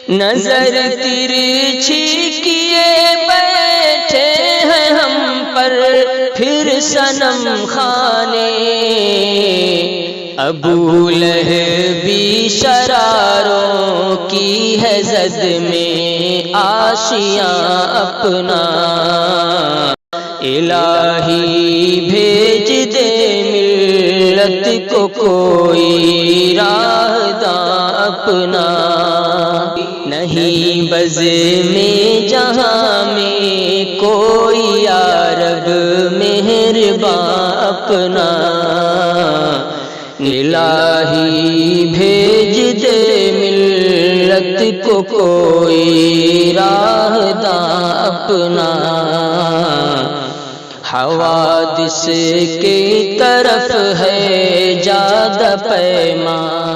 نظر ترچھی کیے بیٹھے ہیں ہم پر پھر صنم خانے، ابو لہبی شراروں کی ہے زد میں آشیاں اپنا، الہی بھیج دے ملت کو کوئی راہداں اپنا، نہیں بز میں جہاں میں کوئی یا رب مہرباں اپنا، الہی بھیج دے ملت کو کوئی راہداں اپنا، حوادث کی طرف ہے جادہ پیماں،